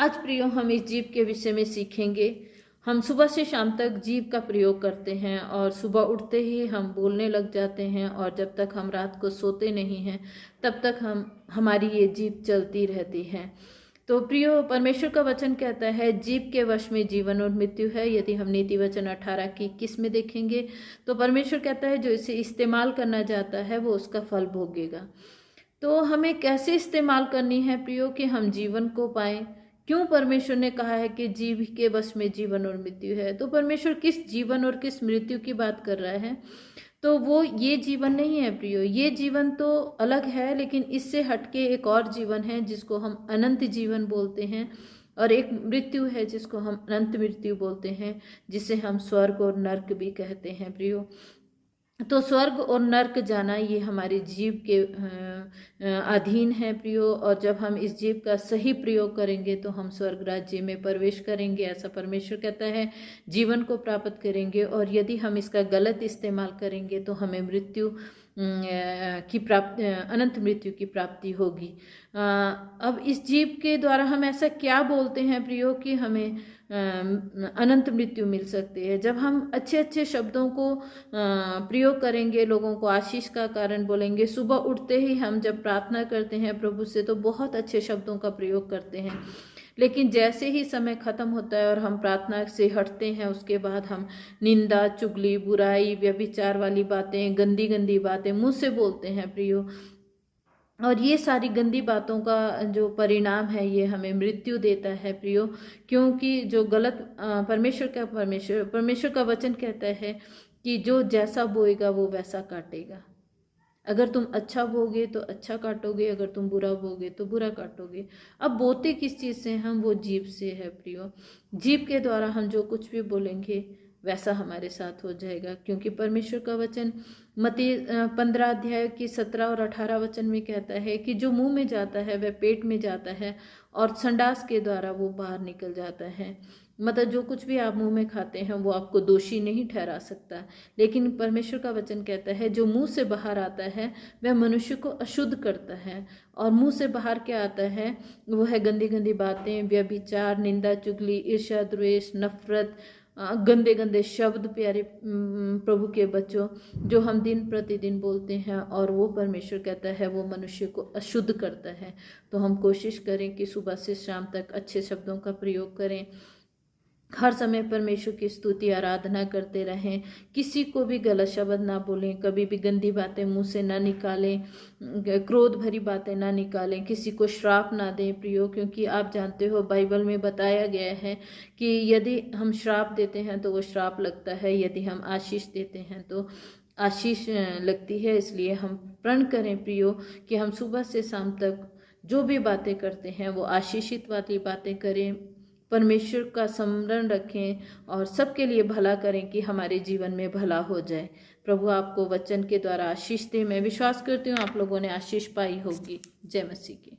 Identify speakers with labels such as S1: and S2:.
S1: आज प्रियो हम इस जीभ के विषय में सीखेंगे। हम सुबह से शाम तक जीभ का प्रयोग करते हैं और सुबह उठते ही हम बोलने लग जाते हैं और जब तक हम रात को सोते नहीं हैं तब तक हमारी ये जीभ चलती रहती है। तो प्रियो, परमेश्वर का वचन कहता है जीभ के वश में जीवन और मृत्यु है। यदि हम नीति वचन 18 की 21 में देखेंगे तो परमेश्वर कहता है जो इसे इस्तेमाल करना चाहता है वो उसका फल भोगेगा। तो हमें कैसे इस्तेमाल करनी है प्रियो कि हम जीवन को पाएं। क्यों परमेश्वर ने कहा है कि जीव के वश में जीवन और मृत्यु है? तो परमेश्वर किस जीवन और किस मृत्यु की बात कर रहा है? तो वो ये जीवन नहीं है प्रियो, ये जीवन तो अलग है, लेकिन इससे हटके एक और जीवन है जिसको हम अनंत जीवन बोलते हैं, और एक मृत्यु है जिसको हम अनंत मृत्यु बोलते हैं, जिसे हम स्वर्ग और नर्क भी कहते हैं प्रियो। तो स्वर्ग और नर्क जाना ये हमारे जीव के अधीन है प्रियो, और जब हम इस जीव का सही प्रयोग करेंगे तो हम स्वर्ग राज्य में प्रवेश करेंगे, ऐसा परमेश्वर कहता है, जीवन को प्राप्त करेंगे। और यदि हम इसका गलत इस्तेमाल करेंगे तो हमें मृत्यु की प्राप्ति, अनंत मृत्यु की प्राप्ति होगी। अब इस जीव के द्वारा हम ऐसा क्या बोलते हैं प्रियो कि हमें अनंत मृत्यु मिल सकती है? जब हम अच्छे अच्छे शब्दों को प्रयोग करेंगे, लोगों को आशीष का कारण बोलेंगे, सुबह उठते ही हम जब प्रार्थना करते हैं प्रभु से तो बहुत अच्छे शब्दों का प्रयोग करते हैं, लेकिन जैसे ही समय खत्म होता है और हम प्रार्थना से हटते हैं, उसके बाद हम निंदा, चुगली, बुराई, व्यभिचार वाली बातें, गंदी गंदी बातें मुंह से बोलते हैं प्रियो। और ये सारी गंदी बातों का जो परिणाम है ये हमें मृत्यु देता है प्रियो, क्योंकि जो गलत परमेश्वर का वचन कहता है कि जो जैसा बोएगा वो वैसा काटेगा। अगर तुम अच्छा बोगे तो अच्छा काटोगे, अगर तुम बुरा बोगे तो बुरा काटोगे। अब बोते किस चीज़ से हम? वो जीभ से है प्रियो। जीभ के द्वारा हम जो कुछ भी बोलेंगे वैसा हमारे साथ हो जाएगा, क्योंकि परमेश्वर का वचन मत्ती 15 अध्याय की 17 और 18 वचन में कहता है कि जो मुंह में जाता है वह पेट में जाता है और संडास के द्वारा वो बाहर निकल जाता है। मतलब जो कुछ भी आप मुंह में खाते हैं वो आपको दोषी नहीं ठहरा सकता, लेकिन परमेश्वर का वचन कहता है जो मुंह से बाहर आता है वह मनुष्य को अशुद्ध करता है। और मुंह से बाहर क्या आता है? वो है गंदी गंदी बातें, व्यभिचार, निंदा, चुगली, ईर्ष्या, द्वेष, नफरत, गंदे गंदे शब्द। प्यारे प्रभु के बच्चों, जो हम दिन प्रतिदिन बोलते हैं और वो परमेश्वर कहता है वो मनुष्य को अशुद्ध करता है। तो हम कोशिश करें कि सुबह से शाम तक अच्छे शब्दों का प्रयोग करें, हर समय परमेश्वर की स्तुति आराधना करते रहें, किसी को भी गलत शब्द ना बोलें, कभी भी गंदी बातें मुंह से ना निकालें, क्रोध भरी बातें ना निकालें, किसी को श्राप ना दें प्रियो, क्योंकि आप जानते हो बाइबल में बताया गया है कि यदि हम श्राप देते हैं तो वो श्राप लगता है, यदि हम आशीष देते हैं तो आशीष लगती है। इसलिए हम प्रण करें प्रियो कि हम सुबह से शाम तक जो भी बातें करते हैं वो आशीषित वाली बातें करें, परमेश्वर का स्मरण रखें और सबके लिए भला करें कि हमारे जीवन में भला हो जाए। प्रभु आपको वचन के द्वारा आशीष दे। मैं विश्वास करती हूँ आप लोगों ने आशीष पाई होगी। जय मसीह की।